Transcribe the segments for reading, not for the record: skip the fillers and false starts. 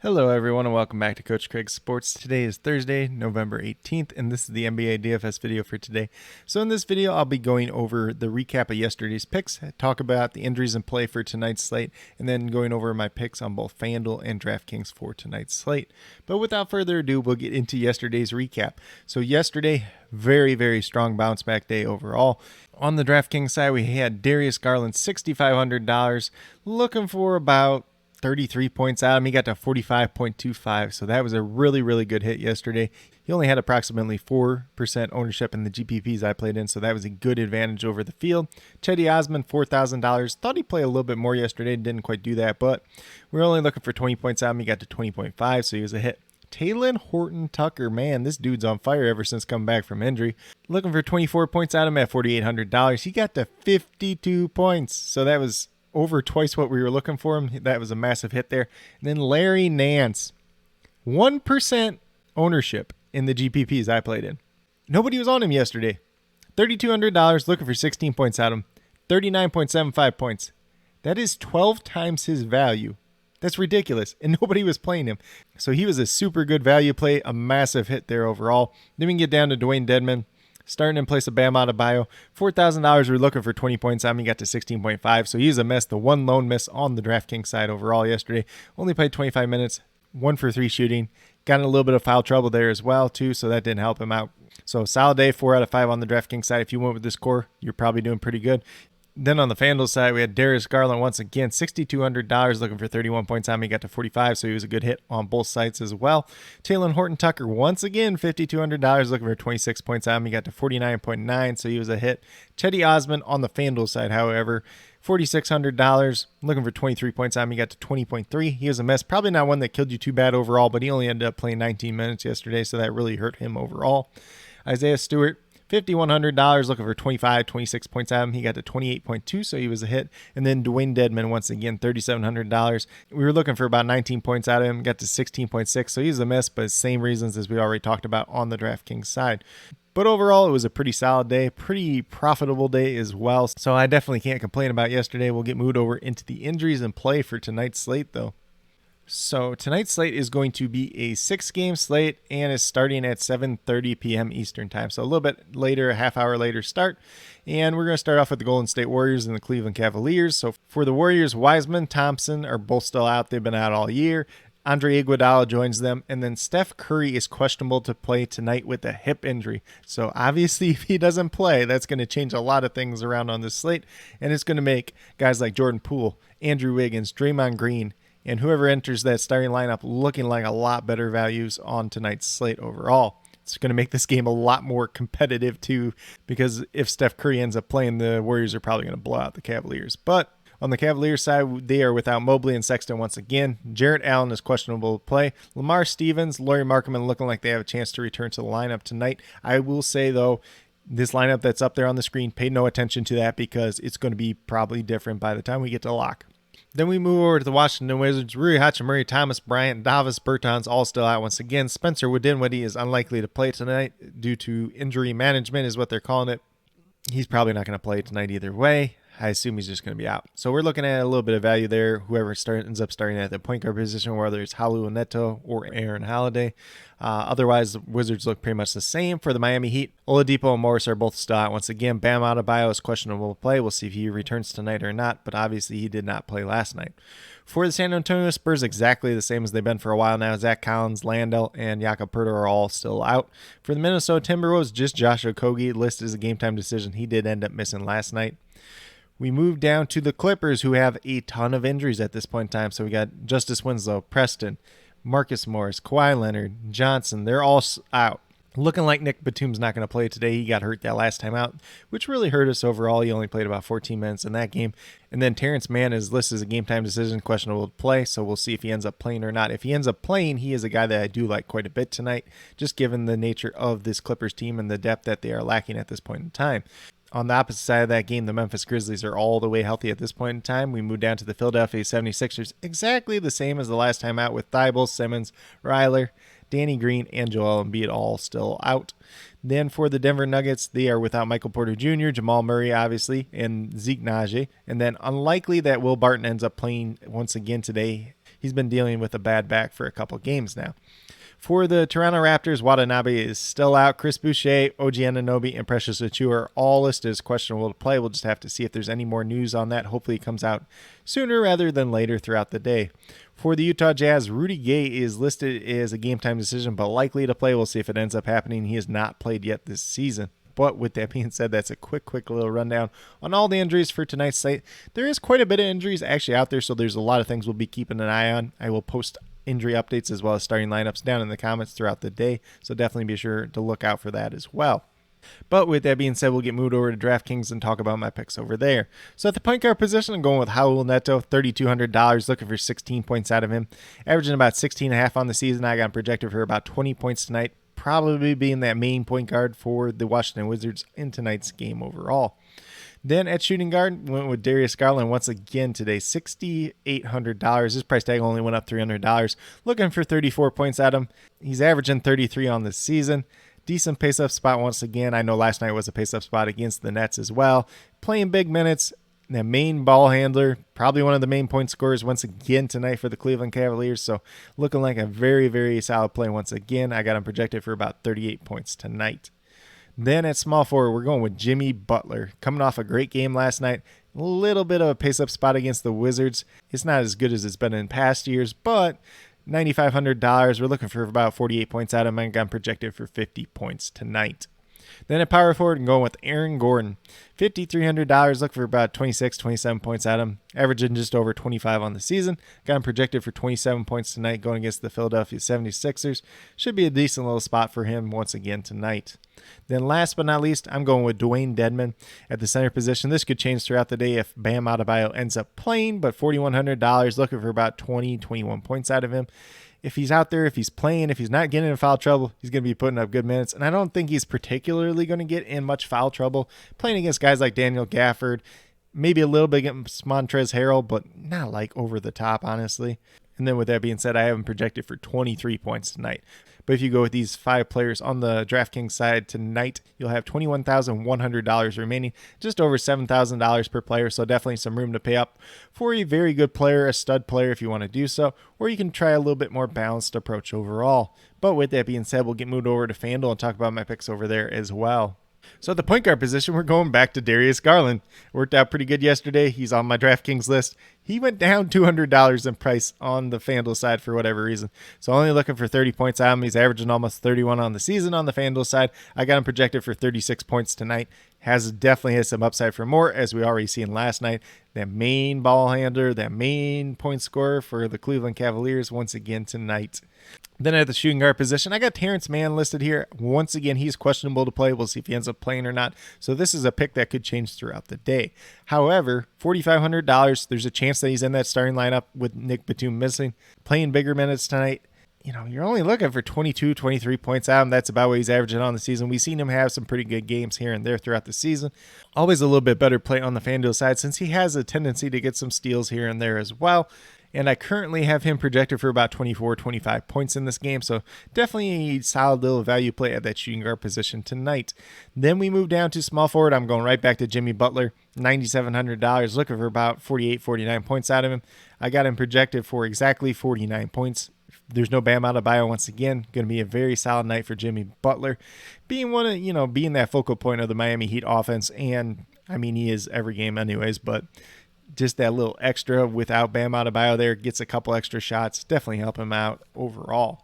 Hello everyone and welcome back to Coach Craig's Sports. Today is Thursday, November 18th, and this is the NBA DFS video for today. So in this video, I'll be going over the recap of yesterday's picks, talk about the injuries in play for tonight's slate, and then going over my picks on both FanDuel and DraftKings for tonight's slate. But without further ado, we'll get into yesterday's recap. So yesterday, very strong bounce back day overall. On the DraftKings side, we had Darius Garland, $6,500, looking for about 33 points out of him. He got to 45.25, so that was a really good hit yesterday. He only had approximately 4% ownership in the GPPs I played in, so that was a good advantage over the field. Cedi Osman, $4,000. Thought he'd play a little bit more yesterday, didn't quite do that, but we were only looking for 20 points out of him. He got to 20.5, so he was a hit. Talen Horton-Tucker, man, this dude's on fire ever since coming back from injury. Looking for 24 points out of him at $4,800. He got to 52 points, so that was over twice what we were looking for him. That was a massive hit there. And then Larry Nance, 1% ownership in the GPPs I played in. Nobody was on him yesterday. $3,200, looking for 16 points out of him. 39.75 points. That is 12 times his value. That's ridiculous. And nobody was playing him. So he was a super good value play, a massive hit there overall. Then we can get down to Dwayne Dedmon, starting in place of Bam Adebayo. $4,000, we were looking for 20 points. He got to 16.5, so he's a mess. The one lone miss on the DraftKings side overall yesterday. Only played 25 minutes, 1 for 3 shooting. Got in a little bit of foul trouble there as well, too, so that didn't help him out. So solid day, 4 out of 5 on the DraftKings side. If you went with this core, you're probably doing pretty good. Then on the FanDuel side, we had Darius Garland once again, $6,200, looking for 31 points. He got to 45, so he was a good hit on both sides as well. Talen Horton-Tucker once again, $5,200, looking for 26 points. He got to 49.9, so he was a hit. Cedi Osman on the FanDuel side, however, $4,600, looking for 23 points. He got to 20.3. He was a mess. Probably not one that killed you too bad overall, but he only ended up playing 19 minutes yesterday, so that really hurt him overall. Isaiah Stewart, $5,100, looking for 26 points out of him. He got to 28.2, so he was a hit. And then Dwayne Dedmon, once again, $3,700. We were looking for about 19 points out of him, got to 16.6, so he's a miss, but same reasons as we already talked about on the DraftKings side. But overall, it was a pretty solid day, pretty profitable day as well, so I definitely can't complain about yesterday. We'll get moved over into the injuries and play for tonight's slate, though. So tonight's slate is going to be a 6-game slate and is starting at 7:30 p.m. Eastern time. So a little bit later, a half hour later start. And we're going to start off with the Golden State Warriors and the Cleveland Cavaliers. So for the Warriors, Wiseman, Thompson are both still out. They've been out all year. Andre Iguodala joins them. And then Steph Curry is questionable to play tonight with a hip injury. So obviously if he doesn't play, that's going to change a lot of things around on this slate. And it's going to make guys like Jordan Poole, Andrew Wiggins, Draymond Green, and whoever enters that starting lineup looking like a lot better values on tonight's slate overall. It's going to make this game a lot more competitive too, because if Steph Curry ends up playing, the Warriors are probably going to blow out the Cavaliers. But on the Cavaliers side, they are without Mobley and Sexton once again. Jarrett Allen is questionable to play. Lamar Stevens, Lauri Markkanen looking like they have a chance to return to the lineup tonight. I will say, though, this lineup that's up there on the screen, pay no attention to that because it's going to be probably different by the time we get to lock. Then we move over to the Washington Wizards. Rui Hachimura, Thomas Bryant, Davis Bertans all still out once again. Spencer Dinwiddie is unlikely to play tonight due to injury management is what they're calling it. He's probably not going to play tonight either way. I assume he's just going to be out. So we're looking at a little bit of value there. Whoever ends up starting at the point guard position, whether it's Halu Neto or Aaron Holiday. Otherwise, the Wizards look pretty much the same. For the Miami Heat, Oladipo and Morris are both still out. Once again, Bam Adebayo is questionable to play. We'll see if he returns tonight or not, but obviously he did not play last night. For the San Antonio Spurs, exactly the same as they've been for a while now. Zach Collins, Landell, and Jakob Poeltl are all still out. For the Minnesota Timberwolves, just Josh Okogie listed as a game-time decision. He did end up missing last night. We move down to the Clippers, who have a ton of injuries at this point in time. So we got Justice Winslow, Preston, Marcus Morris, Kawhi Leonard, Johnson. They're all out. Looking like Nick Batum's not going to play today. He got hurt that last time out, which really hurt us overall. He only played about 14 minutes in that game. And then Terrence Mann is listed as a game-time decision, questionable to play, so we'll see if he ends up playing or not. If he ends up playing, he is a guy that I do like quite a bit tonight, just given the nature of this Clippers team and the depth that they are lacking at this point in time. On the opposite side of that game, the Memphis Grizzlies are all the way healthy at this point in time. We move down to the Philadelphia 76ers, exactly the same as the last time out with Thibault, Simmons, Ryler, Danny Green, and Joel Embiid all still out. Then for the Denver Nuggets, they are without Michael Porter Jr., Jamal Murray, obviously, and Zeke Naji. And then unlikely that Will Barton ends up playing once again today. he's been dealing with a bad back for a couple games now. For the Toronto Raptors, Watanabe is still out. Chris Boucher, OG Anunoby, and Precious Achiuwa are all listed as questionable to play. We'll just have to see if there's any more news on that. Hopefully it comes out sooner rather than later throughout the day. For the Utah Jazz, Rudy Gay is listed as a game-time decision, but likely to play. We'll see if it ends up happening. He has not played yet this season. But with that being said, that's a quick little rundown on all the injuries for tonight's slate. There is quite a bit of injuries actually out there, so there's a lot of things we'll be keeping an eye on. I will post injury updates as well as starting lineups down in the comments throughout the day, so definitely be sure to look out for that as well. But with that being said, we'll get moved over to DraftKings and talk about my picks over there. So at the point guard position, I'm going with Raul Neto, $3,200, looking for 16 points out of him, averaging about 16.5 on the season. I got him projected for about 20 points tonight, probably being that main point guard for the Washington Wizards in tonight's game overall. Then at shooting guard, went with Darius Garland once again today, $6,800. His price tag only went up $300. Looking for 34 points at him. He's averaging 33 on the season. Decent pace-up spot once again. I know last night was a pace-up spot against the Nets as well. Playing big minutes. The main ball handler, probably one of the main point scorers once again tonight for the Cleveland Cavaliers. So looking like a very, very solid play once again. I got him projected for about 38 points tonight. Then at small forward, we're going with Jimmy Butler. Coming off a great game last night. A little bit of a pace-up spot against the Wizards. It's not as good as it's been in past years, but $9,500. We're looking for about 48 points out of him. I got him projected for 50 points tonight. Then at power forward, I'm going with Aaron Gordon. $5,300, look for about 26, 27 points at him, averaging just over 25 on the season. Got him projected for 27 points tonight going against the Philadelphia 76ers. Should be a decent little spot for him once again tonight. Then last but not least, I'm going with Dwayne Dedmon at the center position. This could change throughout the day if Bam Adebayo ends up playing, but $4,100, looking for about 20, 21 points out of him. If he's out there, if he's playing, if he's not getting in foul trouble, he's going to be putting up good minutes. And I don't think he's particularly going to get in much foul trouble playing against guys like Daniel Gafford, maybe a little bit against Montrezl Harrell, but not like over the top, honestly. And then with that being said, I have him projected for 23 points tonight. But if you go with these 5 players on the DraftKings side tonight, you'll have $21,100 remaining, just over $7,000 per player. So definitely some room to pay up for a very good player, a stud player if you want to do so, or you can try a little bit more balanced approach overall. But with that being said, we'll get moved over to FanDuel and talk about my picks over there as well. So at the point guard position, we're going back to Darius Garland. Worked out pretty good yesterday. He's on my DraftKings list. He went down $200 in price on the FanDuel side for whatever reason. So only looking for 30 points out of him. He's averaging almost 31 on the season on the FanDuel side. I got him projected for 36 points tonight. Definitely has some upside for more, as we already seen last night. That main ball handler, that main point scorer for the Cleveland Cavaliers once again tonight. Then at the shooting guard position, I got Terrence Mann listed here. Once again, he's questionable to play. We'll see if he ends up playing or not. So this is a pick that could change throughout the day. However, $4,500, there's a chance that he's in that starting lineup with Nick Batum missing. Playing bigger minutes tonight. You're only looking for 22, 23 points out of him. That's about what he's averaging on the season. We've seen him have some pretty good games here and there throughout the season. Always a little bit better play on the FanDuel side since he has a tendency to get some steals here and there as well. And I currently have him projected for about 24, 25 points in this game. So definitely a solid little value play at that shooting guard position tonight. Then we move down to small forward. I'm going right back to Jimmy Butler, $9,700, looking for about 48, 49 points out of him. I got him projected for exactly 49 points. There's no Bam Adebayo once again. Going to be a very solid night for Jimmy Butler. Being being that focal point of the Miami Heat offense. And I mean, he is every game anyways, but just that little extra without Bam Adebayo there, gets a couple extra shots, definitely help him out overall.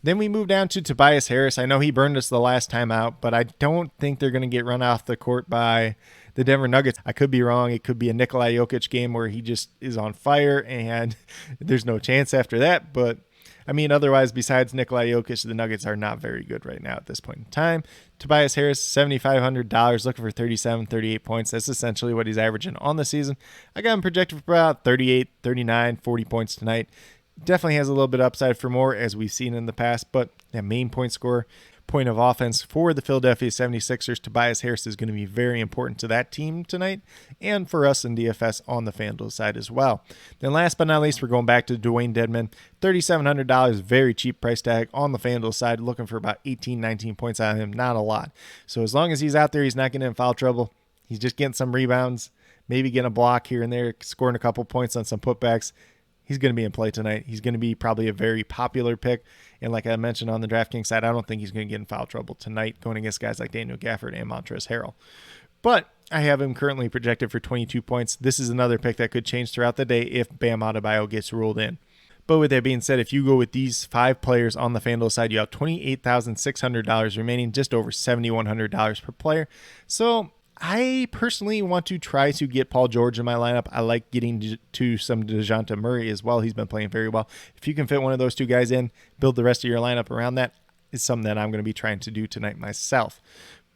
Then we move down to Tobias Harris. I know he burned us the last time out, but I don't think they're going to get run off the court by the Denver Nuggets. I could be wrong. It could be a Nikola Jokic game where he just is on fire and there's no chance after that. But I mean, otherwise, besides Nikola Jokic, the Nuggets are not very good right now at this point in time. Tobias Harris, $7,500, looking for 37, 38 points. That's essentially what he's averaging on the season. I got him projected for about 38, 39, 40 points tonight. Definitely has a little bit upside for more, as we've seen in the past, but that main point scorer, point of offense for the Philadelphia 76ers, Tobias Harris is going to be very important to that team tonight and for us in DFS on the FanDuel side as well. Then last but not least, we're going back to Dwayne Dedmon, $3,700, very cheap price tag on the FanDuel side, looking for about 18, 19 points out of him, not a lot. So as long as he's out there, he's not getting in foul trouble. He's just getting some rebounds, maybe getting a block here and there, scoring a couple points on some putbacks. he's going to be in play tonight. He's going to be probably a very popular pick. And like I mentioned on the DraftKings side, I don't think he's going to get in foul trouble tonight going against guys like Daniel Gafford and Montrezl Harrell. But I have him currently projected for 22 points. This is another pick that could change throughout the day if Bam Adebayo gets ruled in. But with that being said, if you go with these 5 players on the FanDuel side, you have $28,600 remaining, just over $7,100 per player. So I personally want to try to get Paul George in my lineup. I like getting to some DeJounte Murray as well. He's been playing very well. If you can fit one of those 2 guys in, build the rest of your lineup around that, is something that I'm going to be trying to do tonight myself.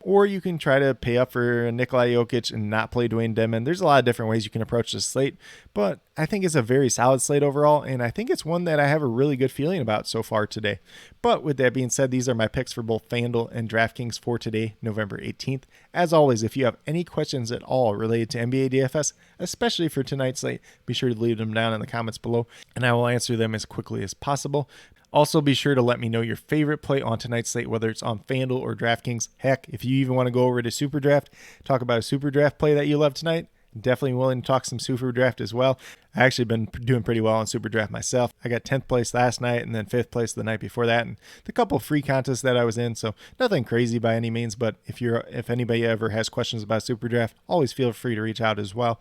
Or you can try to pay up for Nikola Jokic and not play Dwayne Dedmon. There's a lot of different ways you can approach this slate, but I think it's a very solid slate overall, and I think it's one that I have a really good feeling about so far today. But with that being said, these are my picks for both FanDuel and DraftKings for today, November 18th. As always, if you have any questions at all related to NBA DFS, especially for tonight's slate, be sure to leave them down in the comments below, and I will answer them as quickly as possible. Also, be sure to let me know your favorite play on tonight's slate, whether it's on FanDuel or DraftKings. Heck, if you even want to go over to Super Draft, talk about a Super Draft play that you love tonight, definitely willing to talk some Super Draft as well. I actually been doing pretty well on Super Draft myself. I got 10th place last night and then 5th place the night before that, and the couple free contests that I was in, so nothing crazy by any means, but if anybody ever has questions about Super Draft, always feel free to reach out as well.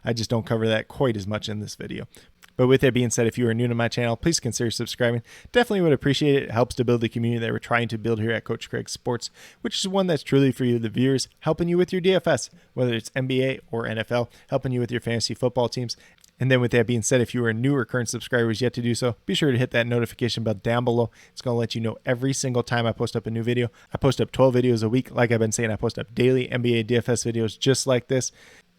I just don't cover that quite as much in this video. But with that being said, if you are new to my channel, please consider subscribing. Definitely would appreciate it. It helps to build the community that we're trying to build here at Coach Craig Sports, which is one that's truly for you, the viewers, helping you with your DFS, whether it's NBA or NFL, helping you with your fantasy football teams. And then with that being said, if you are new or current subscribers yet to do so, be sure to hit that notification bell down below. It's going to let you know every single time I post up a new video. I post up 12 videos a week. Like I've been saying, I post up daily NBA DFS videos just like this,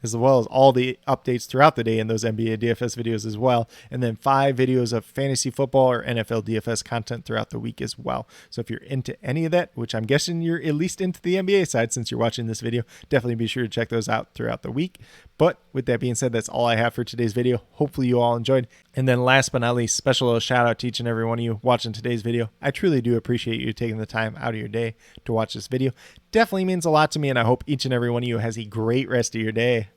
as well as all the updates throughout the day in those NBA DFS videos as well. And then 5 videos of fantasy football or NFL DFS content throughout the week as well. So if you're into any of that, which I'm guessing you're at least into the NBA side since you're watching this video, definitely be sure to check those out throughout the week. But with that being said, that's all I have for today's video. Hopefully you all enjoyed. And then last but not least, special little shout out to each and every one of you watching today's video. I truly do appreciate you taking the time out of your day to watch this video. Definitely means a lot to me, and I hope each and every one of you has a great rest of your day.